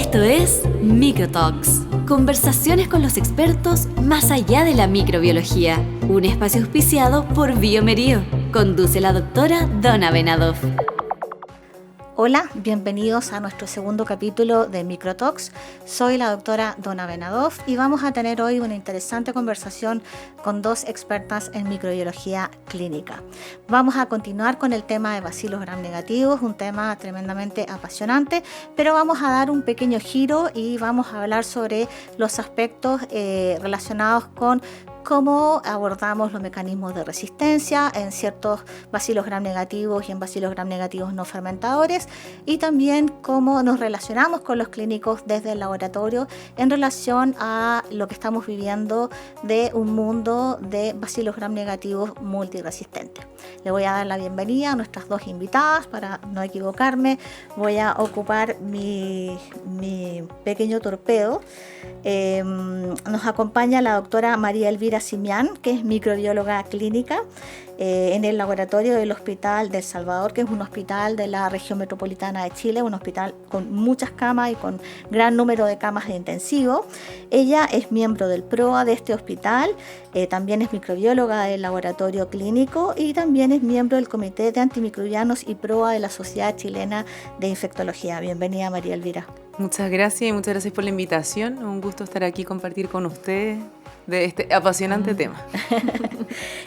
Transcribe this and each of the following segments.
Esto es Microtalks, conversaciones con los expertos más allá de la microbiología. Un espacio auspiciado por Biomerío. Conduce la doctora Donna Benadoff. Hola, bienvenidos a nuestro segundo capítulo de Microtalks. Soy la doctora Donna Benadoff y vamos a tener hoy una interesante conversación con dos expertas en microbiología clínica. Vamos a continuar con el tema de bacilos gram negativos, un tema tremendamente apasionante, pero vamos a dar un pequeño giro y vamos a hablar sobre los aspectos relacionados con cómo abordamos los mecanismos de resistencia en ciertos bacilos gram negativos y en bacilos gram negativos no fermentadores, y también cómo nos relacionamos con los clínicos desde el laboratorio en relación a lo que estamos viviendo de un mundo de bacilos gram negativos multiresistentes. Le voy a dar la bienvenida a nuestras dos invitadas. Para no equivocarme, voy a ocupar mi pequeño torpedo. Nos acompaña la doctora María Elvira Simián, que es microbióloga clínica en el laboratorio del Hospital del Salvador, que es un hospital de la región metropolitana de Chile, un hospital con muchas camas y con gran número de camas de intensivo. Ella es miembro del PROA de este hospital, también es microbióloga del laboratorio clínico y también es miembro del Comité de Antimicrobianos y PROA de la Sociedad Chilena de Infectología. Bienvenida, María Elvira. Muchas gracias y muchas gracias por la invitación. Un gusto estar aquí y compartir con ustedes de este apasionante tema.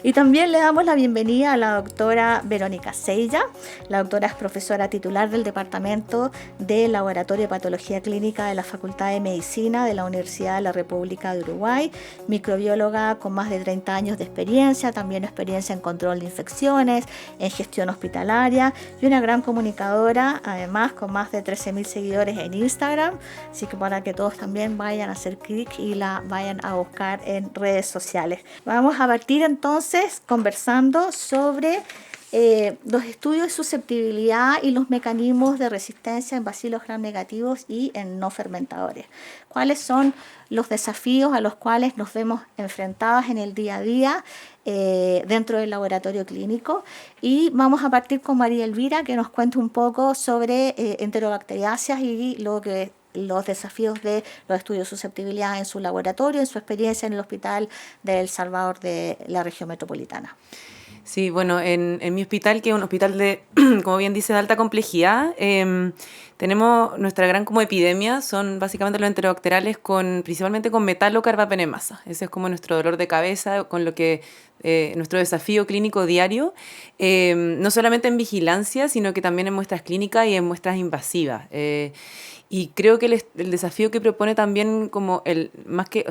Y también le damos la bienvenida a la doctora Verónica Sella. La doctora es profesora titular del Departamento de Laboratorio de Patología Clínica de la Facultad de Medicina de la Universidad de la República de Uruguay, microbióloga con más de 30 años de experiencia, también experiencia en control de infecciones, en gestión hospitalaria y una gran comunicadora, además con más de 13.000 seguidores en Instagram, así que para que todos también vayan a hacer clic y la vayan a buscar en redes sociales. Vamos a partir entonces conversando sobre los estudios de susceptibilidad y los mecanismos de resistencia en bacilos gram negativos y en no fermentadores. ¿Cuáles son los desafíos a los cuales nos vemos enfrentadas en el día a día dentro del laboratorio clínico? Y vamos a partir con María Elvira, que nos cuente un poco sobre enterobacteriáceas y los desafíos de los estudios de susceptibilidad en su laboratorio, en su experiencia en el Hospital de El Salvador de la región metropolitana. Sí, bueno, en mi hospital, que es un hospital de, como bien dice, de alta complejidad, tenemos nuestra gran como epidemia, son básicamente los enterobacteriales principalmente con metalocarbapenemasa. Ese es como nuestro dolor de cabeza, con lo que nuestro desafío clínico diario, no solamente en vigilancia, sino que también en muestras clínicas y en muestras invasivas. Y creo que el desafío que propone también como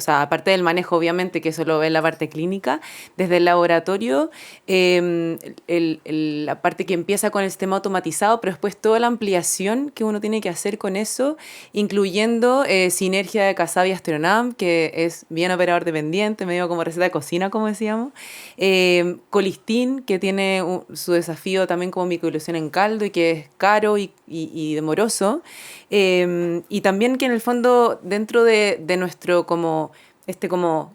aparte del manejo, obviamente, que eso lo ve en la parte clínica, desde el laboratorio, la parte que empieza con el sistema automatizado, pero después toda la ampliación que uno tiene que hacer con eso, incluyendo sinergia de Cassava y Astronam, que es bien operador dependiente, medio como receta de cocina, como decíamos, colistin, que tiene su desafío también como microilusión en caldo y que es caro y demoroso, y también que en el fondo dentro de nuestro como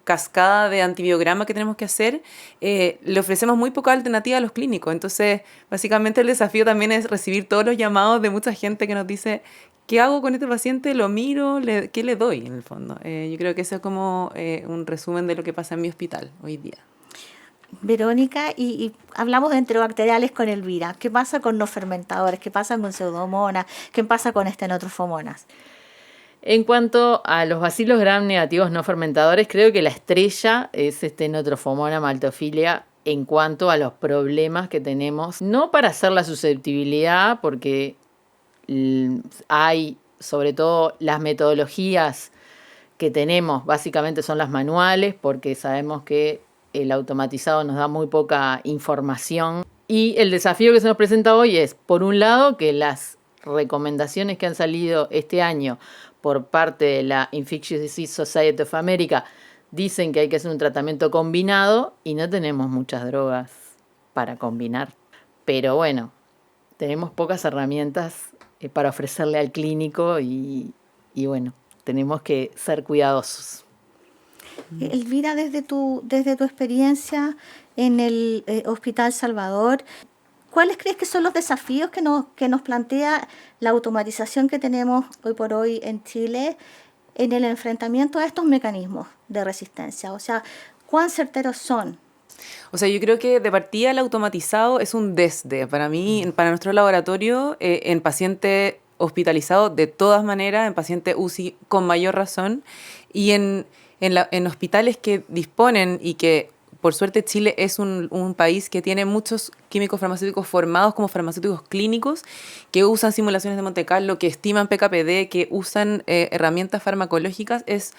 cascada de antibiograma que tenemos que hacer, le ofrecemos muy poca alternativa a los clínicos. Entonces, básicamente el desafío también es recibir todos los llamados de mucha gente que nos dice, ¿qué hago con este paciente? ¿Lo miro? ¿Qué le doy en el fondo? Yo creo que eso es como un resumen de lo que pasa en mi hospital hoy día. Verónica, y hablamos de enterobacteriales con Elvira. ¿Qué pasa con no fermentadores? ¿Qué pasa con pseudomonas? ¿Qué pasa con estenotrofomonas? En cuanto a los bacilos gram negativos no fermentadores, creo que la estrella es Stenotrophomonas maltophilia en cuanto a los problemas que tenemos, no para hacer la susceptibilidad, porque hay sobre todo las metodologías que tenemos, básicamente son las manuales, porque sabemos que el automatizado nos da muy poca información. Y el desafío que se nos presenta hoy es, por un lado, que las recomendaciones que han salido este año por parte de la Infectious Disease Society of America dicen que hay que hacer un tratamiento combinado y no tenemos muchas drogas para combinar. Pero bueno, tenemos pocas herramientas para ofrecerle al clínico y bueno, tenemos que ser cuidadosos. Elvira, desde tu experiencia en el Hospital Salvador, ¿Cuáles crees que son los desafíos que nos plantea la automatización que tenemos hoy por hoy en Chile en el enfrentamiento a estos mecanismos de resistencia? O sea, ¿cuán certeros son? O sea, yo creo que de partida el automatizado es un desde. Para mí, para nuestro laboratorio, en paciente hospitalizado de todas maneras, en paciente UCI con mayor razón, y en hospitales que disponen y que, por suerte, Chile es un país que tiene muchos químicos farmacéuticos formados como farmacéuticos clínicos que usan simulaciones de Monte Carlo, que estiman PKPD, que usan herramientas farmacológicas, es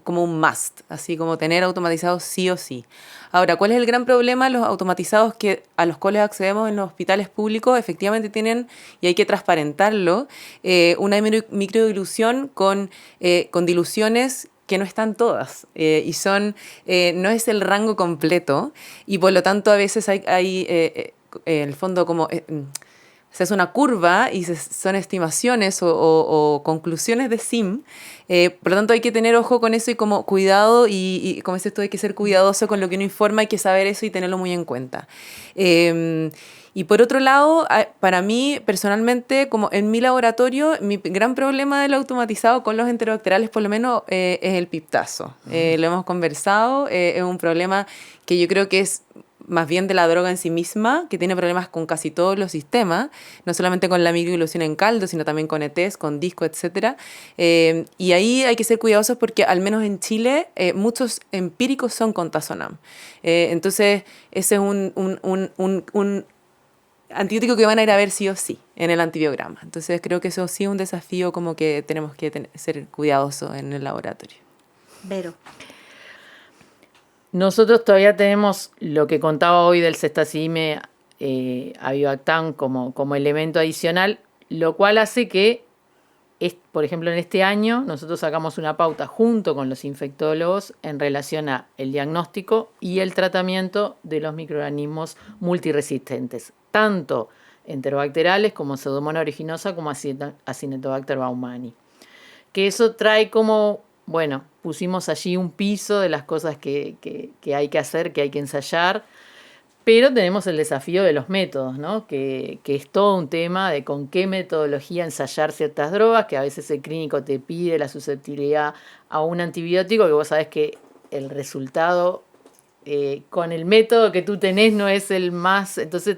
como un must, así como tener automatizados sí o sí. Ahora, ¿cuál es el gran problema? Los automatizados a los cuales accedemos en los hospitales públicos efectivamente tienen, y hay que transparentarlo, una microdilución con diluciones que no están todas y no es el rango completo, y por lo tanto a veces hay en el fondo como se hace una curva y son estimaciones o conclusiones de SIM. Por lo tanto hay que tener ojo con eso y como cuidado y como dices tú, hay que ser cuidadoso con lo que uno informa, hay que saber eso y tenerlo muy en cuenta. Y por otro lado, para mí personalmente, como en mi laboratorio, mi gran problema del automatizado con los enterobacteriales por lo menos es el piptazo. Lo hemos conversado, es un problema que yo creo que es más bien de la droga en sí misma, que tiene problemas con casi todos los sistemas, no solamente con la microdilución en caldo, sino también con ETs, con disco, etc. Y ahí hay que ser cuidadosos porque al menos en Chile muchos empíricos son con tazonam. Entonces ese es un antibiótico que van a ir a ver sí o sí en el antibiograma. Entonces creo que eso sí es un desafío como que tenemos que ser cuidadosos en el laboratorio. Vero. Nosotros todavía tenemos lo que contaba hoy del cestacime avibactam como elemento adicional, lo cual hace que, por ejemplo, en este año nosotros sacamos una pauta junto con los infectólogos en relación a el diagnóstico y el tratamiento de los microorganismos multiresistentes, tanto enterobacteriales como Pseudomonas aeruginosa como Acinetobacter baumannii. Que eso trae como, bueno, pusimos allí un piso de las cosas que hay que hacer, que hay que ensayar, pero tenemos el desafío de los métodos, ¿no? Que es todo un tema de con qué metodología ensayar ciertas drogas, que a veces el clínico te pide la susceptibilidad a un antibiótico, que vos sabés que el resultado con el método que tú tenés no es el más, entonces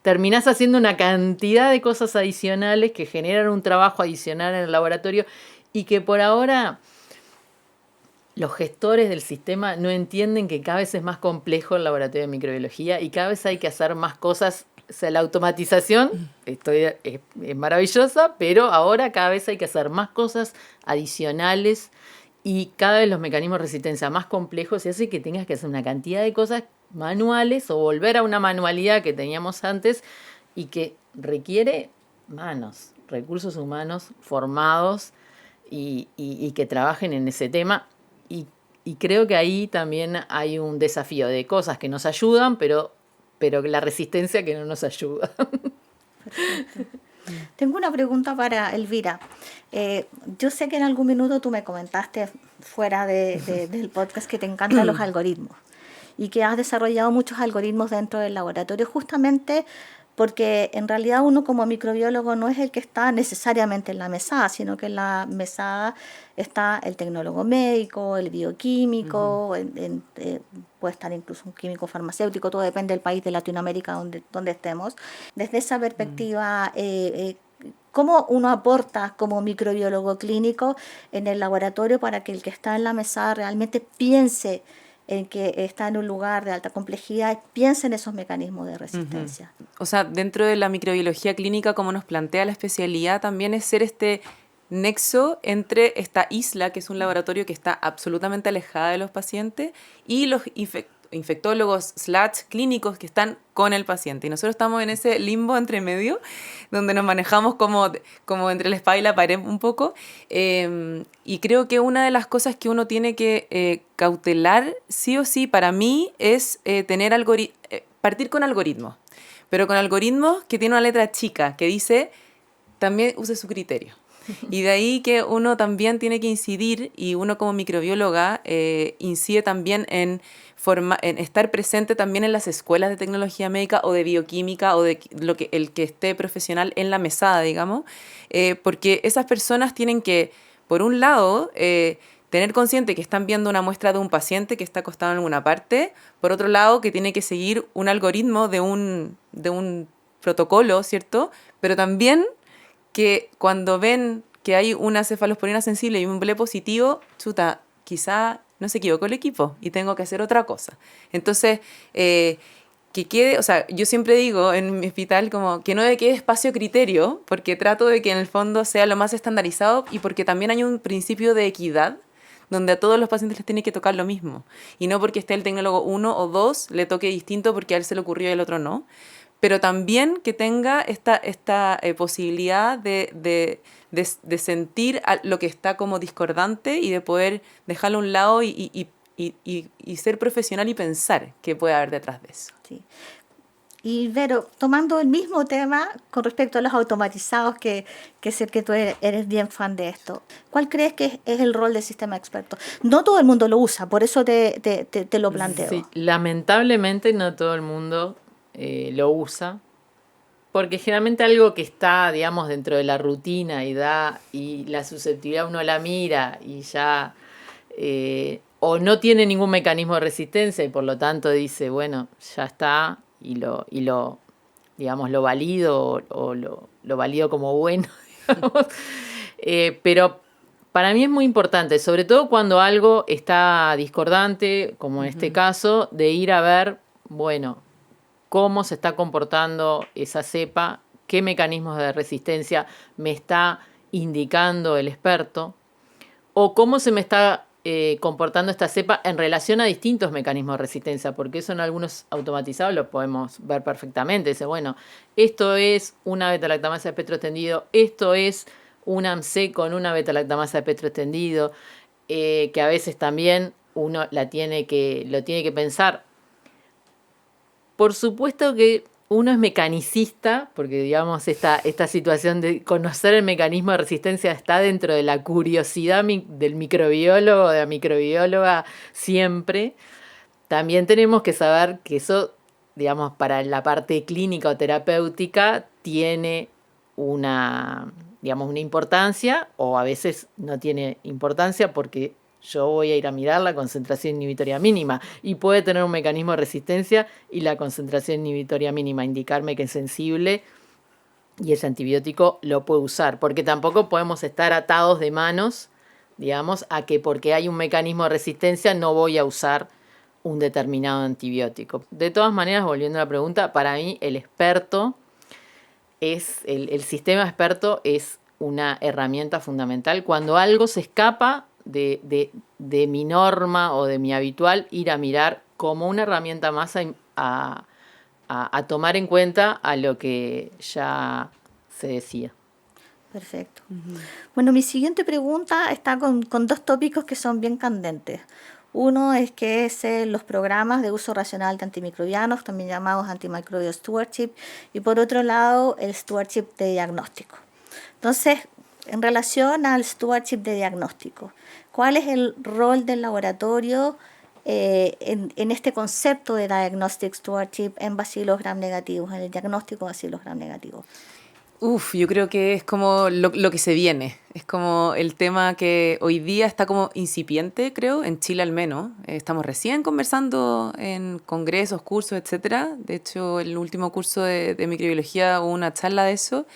terminás haciendo una cantidad de cosas adicionales que generan un trabajo adicional en el laboratorio y que por ahora los gestores del sistema no entienden que cada vez es más complejo el laboratorio de microbiología y cada vez hay que hacer más cosas. O sea, la automatización es maravillosa, pero ahora cada vez hay que hacer más cosas adicionales y cada vez los mecanismos de resistencia más complejos y hace que tengas que hacer una cantidad de cosas manuales o volver a una manualidad que teníamos antes y que requiere manos, recursos humanos formados y que trabajen en ese tema. Y creo que ahí también hay un desafío de cosas que nos ayudan, pero la resistencia que no nos ayuda. Perfecto. Tengo una pregunta para Elvira. Yo sé que en algún minuto tú me comentaste fuera del podcast que te encantan los algoritmos y que has desarrollado muchos algoritmos dentro del laboratorio justamente porque en realidad uno como microbiólogo no es el que está necesariamente en la mesada, sino que en la mesada está el tecnólogo médico, el bioquímico, puede estar incluso un químico farmacéutico, todo depende del país de Latinoamérica donde estemos. Desde esa perspectiva, ¿cómo uno aporta como microbiólogo clínico en el laboratorio para que el que está en la mesada realmente piense en que está en un lugar de alta complejidad, piensa en esos mecanismos de resistencia? O sea, dentro de la microbiología clínica, como nos plantea la especialidad, también es ser este nexo entre esta isla, que es un laboratorio que está absolutamente alejada de los pacientes, y los infectólogos / clínicos que están con el paciente. Y nosotros estamos en ese limbo entre medio, donde nos manejamos como entre la espada y la pared un poco. Y creo que una de las cosas que uno tiene que cautelar, sí o sí, para mí, es partir con algoritmos. Pero con algoritmos que tienen una letra chica, que dice, también use su criterio. Y de ahí que uno también tiene que incidir, y uno como microbióloga incide también en estar presente también en las escuelas de tecnología médica o de bioquímica o de el que esté profesional en la mesada, digamos, porque esas personas tienen que, por un lado, tener consciente que están viendo una muestra de un paciente que está acostado en alguna parte, por otro lado, que tiene que seguir un algoritmo de un protocolo, ¿cierto? Pero también que cuando ven que hay una cefalosporina sensible y un ble positivo, chuta, quizá no se equivocó el equipo y tengo que hacer otra cosa. Entonces, que quede, o sea, yo siempre digo en mi hospital como que no me quede espacio criterio, porque trato de que en el fondo sea lo más estandarizado y porque también hay un principio de equidad donde a todos los pacientes les tiene que tocar lo mismo. Y no porque esté el tecnólogo 1 o 2 le toque distinto porque a él se le ocurrió y al otro no. Pero también que tenga esta posibilidad de sentir lo que está como discordante y de poder dejarlo a un lado y ser profesional y pensar qué puede haber detrás de eso. Sí. Y Vero, tomando el mismo tema con respecto a los automatizados, que sé que tú eres bien fan de esto, ¿cuál crees que es el rol del sistema experto? No todo el mundo lo usa, por eso te lo planteo. Sí, lamentablemente no todo el mundo lo usa, porque generalmente algo que está, digamos, dentro de la rutina y la susceptibilidad uno la mira y ya o no tiene ningún mecanismo de resistencia y por lo tanto dice, bueno, ya está y lo digamos, lo valido o lo valido como bueno, digamos. Pero para mí es muy importante, sobre todo cuando algo está discordante, como en este caso, de ir a ver, bueno, cómo se está comportando esa cepa, qué mecanismos de resistencia me está indicando el experto, o cómo se me está comportando esta cepa en relación a distintos mecanismos de resistencia, porque eso en algunos automatizados lo podemos ver perfectamente. Dice, bueno, esto es una beta-lactamasa de espectro extendido, esto es un AMC con una beta-lactamasa de espectro extendido, que a veces también uno lo tiene que pensar. Por supuesto que uno es mecanicista, porque digamos esta situación de conocer el mecanismo de resistencia está dentro de la curiosidad del microbiólogo, de la microbióloga siempre. También tenemos que saber que eso, digamos, para la parte clínica o terapéutica tiene una importancia, o a veces no tiene importancia porque yo voy a ir a mirar la concentración inhibitoria mínima y puede tener un mecanismo de resistencia y la concentración inhibitoria mínima indicarme que es sensible y ese antibiótico lo puedo usar, porque tampoco podemos estar atados de manos, digamos, a que porque hay un mecanismo de resistencia no voy a usar un determinado antibiótico. De todas maneras, volviendo a la pregunta, para mí el experto el sistema experto es una herramienta fundamental. Cuando algo se escapa de mi norma o de mi habitual, ir a mirar como una herramienta más a tomar en cuenta a lo que ya se decía. Perfecto. Bueno, mi siguiente pregunta está con dos tópicos que son bien candentes. Uno es que es los programas de uso racional de antimicrobianos, también llamados antimicrobial stewardship, y por otro lado el stewardship de diagnóstico. Entonces, en relación al stewardship de diagnóstico, ¿cuál es el rol del laboratorio en este concepto de diagnostic stewardship en bacilos gram negativos, en el diagnóstico de bacilos gram negativos? Yo creo que es como lo que se viene. Es como el tema que hoy día está como incipiente, creo, en Chile al menos. Estamos recién conversando en congresos, cursos, etcétera. De hecho, el último curso de microbiología hubo una charla de eso.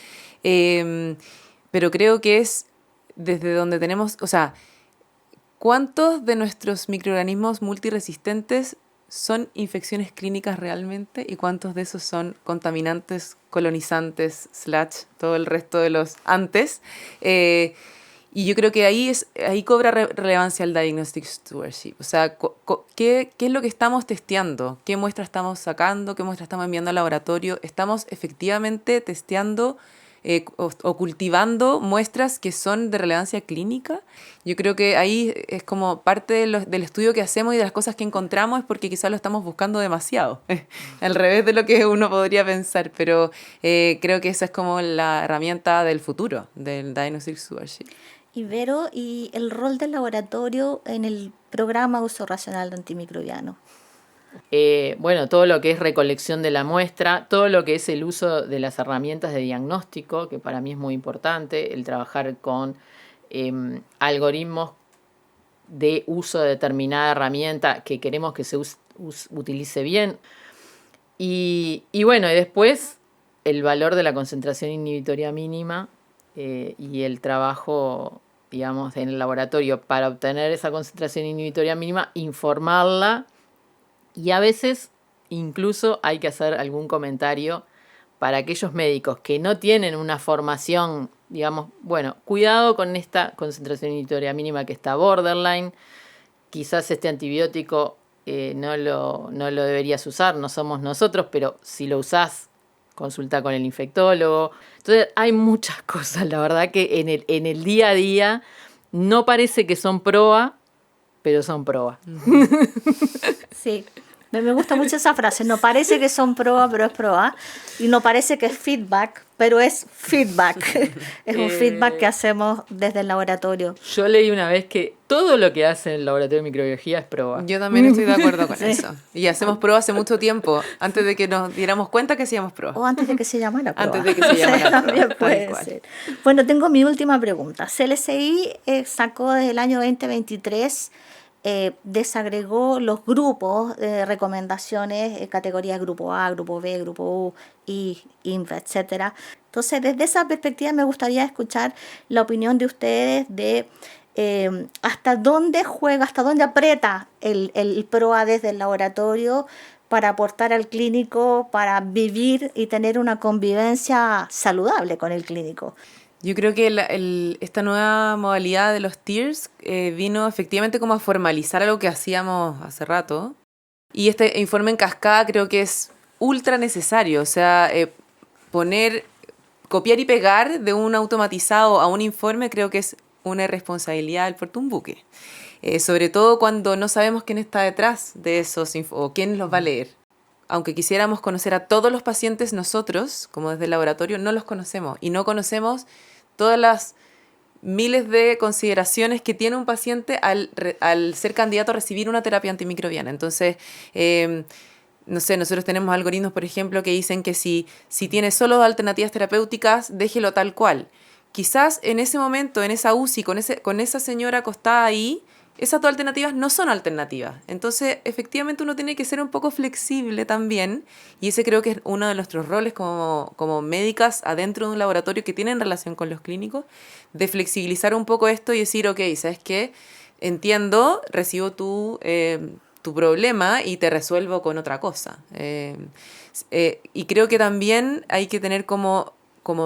Pero creo que es desde donde tenemos, o sea, ¿cuántos de nuestros microorganismos multiresistentes son infecciones clínicas realmente y cuántos de esos son contaminantes, colonizantes, / todo el resto de los antes? Y yo creo que ahí cobra relevancia el diagnostic stewardship. O sea, ¿qué es lo que estamos testeando? ¿Qué muestra estamos sacando? ¿Qué muestra estamos enviando al laboratorio? ¿Estamos efectivamente testeando o cultivando muestras que son de relevancia clínica. Yo creo que ahí es como parte del estudio que hacemos y de las cosas que encontramos, es porque quizás lo estamos buscando demasiado, al revés de lo que uno podría pensar, pero creo que esa es como la herramienta del futuro, del Diagnostic Stewardship. Vero, ¿y el rol del laboratorio en el programa de uso racional de antimicrobiano? Bueno, todo lo que es recolección de la muestra, todo lo que es el uso de las herramientas de diagnóstico, que para mí es muy importante, el trabajar con algoritmos de uso de determinada herramienta que queremos que se utilice bien. Y bueno, y después el valor de la concentración inhibitoria mínima y el trabajo, digamos, en el laboratorio para obtener esa concentración inhibitoria mínima, informarla. Y a veces incluso hay que hacer algún comentario para aquellos médicos que no tienen una formación, digamos, bueno, cuidado con esta concentración inhibitoria mínima que está borderline, quizás este antibiótico no lo deberías usar, no somos nosotros, pero si lo usás, consulta con el infectólogo. Entonces hay muchas cosas, la verdad que en el día a día no parece que son proa, pero son proa. Sí. Me gusta mucho esa frase, no parece que son proa, pero es proa, y no parece que es feedback, pero es feedback. Es un feedback que hacemos desde el laboratorio. Yo leí una vez que todo lo que hace el laboratorio de microbiología es proa. Yo también estoy de acuerdo con Sí. eso. Y hacemos pruebas hace mucho tiempo, antes de que nos diéramos cuenta que hacíamos pruebas. O antes de que se llamara proa. Antes de que se llamara También proa, tal puede cual. ser. Bueno, tengo mi última pregunta. CLCI sacó desde el año 2023, desagregó los grupos de recomendaciones, categorías grupo A, grupo B, grupo U, I, INF, etcétera. Entonces, desde esa perspectiva me gustaría escuchar la opinión de ustedes de hasta dónde juega, hasta dónde aprieta el PROA desde el laboratorio para aportar al clínico, para vivir y tener una convivencia saludable con el clínico. Yo creo que esta nueva modalidad de los tiers vino efectivamente como a formalizar algo que hacíamos hace rato. Y este informe en cascada creo que es ultra necesario. O sea, copiar y pegar de un automatizado a un informe creo que es una irresponsabilidad del puerto un buque. Sobre todo cuando no sabemos quién está detrás de esos o quién los va a leer. Aunque quisiéramos conocer a todos los pacientes, nosotros, como desde el laboratorio, no los conocemos. Y no conocemos todas las miles de consideraciones que tiene un paciente al ser candidato a recibir una terapia antimicrobiana. Entonces, no sé, nosotros tenemos algoritmos, por ejemplo, que dicen que si tiene solo alternativas terapéuticas, déjelo tal cual. Quizás en ese momento, en esa UCI, con esa señora acostada ahí, esas dos alternativas no son alternativas. Entonces, efectivamente, uno tiene que ser un poco flexible también, y ese creo que es uno de nuestros roles como médicas adentro de un laboratorio que tienen relación con los clínicos, de flexibilizar un poco esto y decir, ok, ¿sabes qué? Entiendo, recibo tu problema y te resuelvo con otra cosa. Y creo que también hay que tener como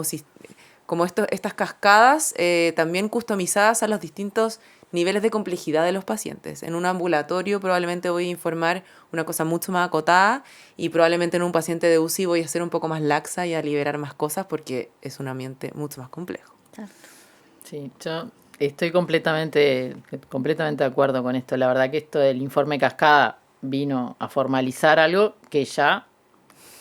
estas cascadas también customizadas a los distintos niveles de complejidad de los pacientes. En un ambulatorio probablemente voy a informar una cosa mucho más acotada y probablemente en un paciente de UCI voy a ser un poco más laxa y a liberar más cosas porque es un ambiente mucho más complejo. Sí, yo estoy completamente de acuerdo con esto. La verdad que esto del informe cascada vino a formalizar algo que ya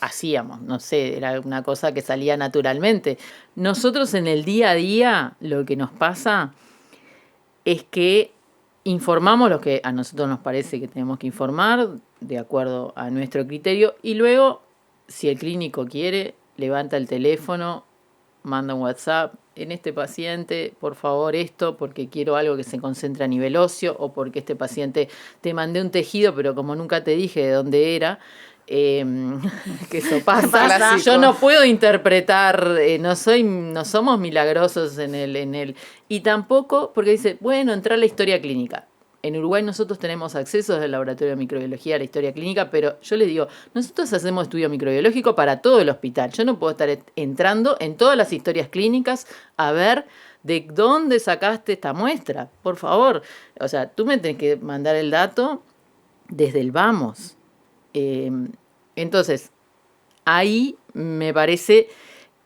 hacíamos, no sé, era una cosa que salía naturalmente. Nosotros en el día a día lo que nos pasa es que informamos lo que a nosotros nos parece que tenemos que informar de acuerdo a nuestro criterio y luego, si el clínico quiere, levanta el teléfono, manda un WhatsApp, en este paciente, por favor esto, porque quiero algo que se concentre a nivel óseo o porque este paciente te mandé un tejido, pero como nunca te dije de dónde era, que eso pasa. Yo no puedo interpretar, no somos milagrosos en el y tampoco porque dice, bueno, entra a la historia clínica. En Uruguay nosotros tenemos acceso desde el laboratorio de microbiología a la historia clínica, pero yo les digo, nosotros hacemos estudio microbiológico para todo el hospital. Yo no puedo estar entrando en todas las historias clínicas a ver de dónde sacaste esta muestra. Por favor, o sea, tú me tenés que mandar el dato desde el vamos. Entonces, ahí me parece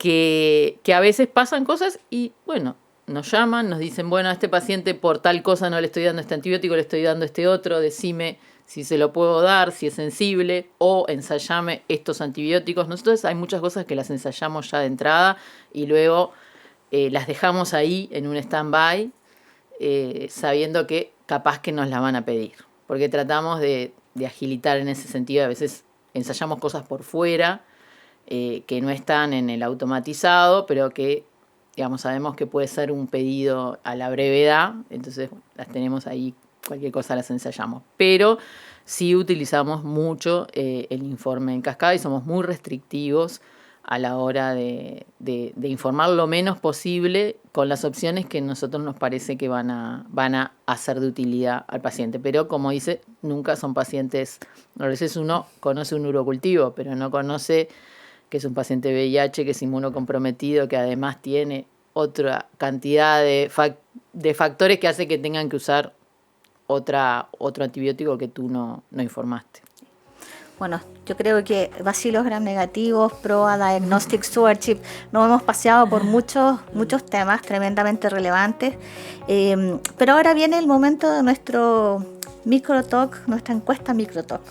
que a veces pasan cosas y bueno, nos llaman, nos dicen, bueno, a este paciente por tal cosa no le estoy dando este antibiótico, le estoy dando este otro, decime si se lo puedo dar, si es sensible, o ensayame estos antibióticos. Nosotros hay muchas cosas que las ensayamos ya de entrada y luego las dejamos ahí en un stand-by, sabiendo que capaz que nos la van a pedir. Porque tratamos de agilitar en ese sentido. A veces ensayamos cosas por fuera, que no están en el automatizado, pero que, digamos, sabemos que puede ser un pedido a la brevedad. Entonces, las tenemos ahí, cualquier cosa las ensayamos. Pero sí utilizamos mucho el informe en cascada y somos muy restrictivos a la hora de informar lo menos posible con las opciones que a nosotros nos parece que van a hacer de utilidad al paciente. Pero como dice, nunca son pacientes, a veces uno conoce un urocultivo, pero no conoce que es un paciente VIH, que es inmunocomprometido, que además tiene otra cantidad de factores que hace que tengan que usar otro antibiótico que tú no informaste. Bueno, yo creo que bacilos gram negativos, PROA, Diagnostic Stewardship, nos hemos paseado por muchos temas tremendamente relevantes, pero ahora viene el momento de nuestro microtalk, nuestra encuesta microtalk.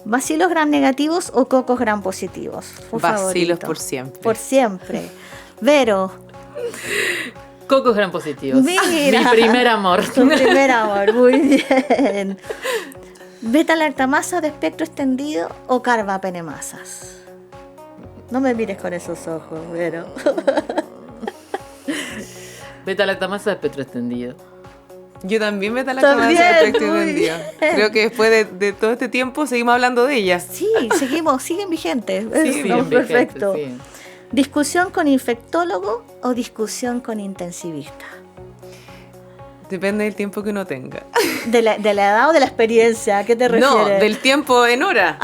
¿Bacilos gram negativos o cocos gram positivos? Bacilos por siempre. Por siempre. Vero. Cocos gram positivos. Mira. Mi primer amor. Tu primer amor, muy bien. ¿Beta-lactamasa de espectro extendido o carbapenemasas? No me mires con esos ojos, Vero. Beta-lactamasa de espectro extendido. Yo también beta-lactamasa de espectro extendido. Creo que después de todo este tiempo seguimos hablando de ellas. Sí, siguen vigentes. Sí, bien perfecto. Vigente, sí. ¿Discusión con infectólogo o discusión con intensivista? Depende del tiempo que uno tenga. ¿De la edad o de la experiencia? ¿A qué te refieres? No, del tiempo en hora.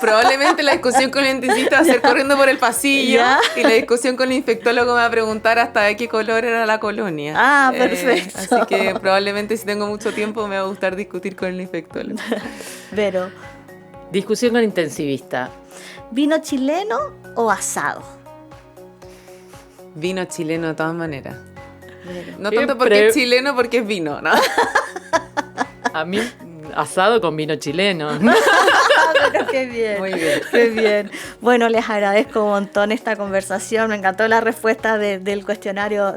Probablemente la discusión con el intensivista va a ser corriendo por el pasillo. ¿Ya? Y la discusión con el infectólogo me va a preguntar hasta de qué color era la colonia. Perfecto. Así que probablemente si tengo mucho tiempo me va a gustar discutir con el infectólogo. Vero. Discusión con intensivista. ¿Vino chileno o asado? Vino chileno de todas maneras. No Siempre. tanto porque es chileno, porque es vino, ¿no? A mí, asado con vino chileno. Pero qué bien. Muy bien. Qué bien. Bueno, les agradezco un montón esta conversación. Me encantó la respuesta del cuestionario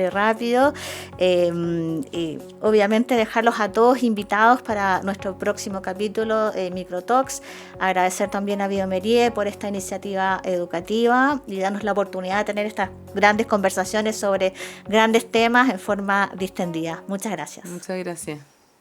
rápido. Y obviamente dejarlos a todos invitados para nuestro próximo capítulo Microtalks. Agradecer también a Biomerie por esta iniciativa educativa y darnos la oportunidad de tener estas grandes conversaciones sobre grandes temas en forma distendida. Muchas gracias. Muchas gracias.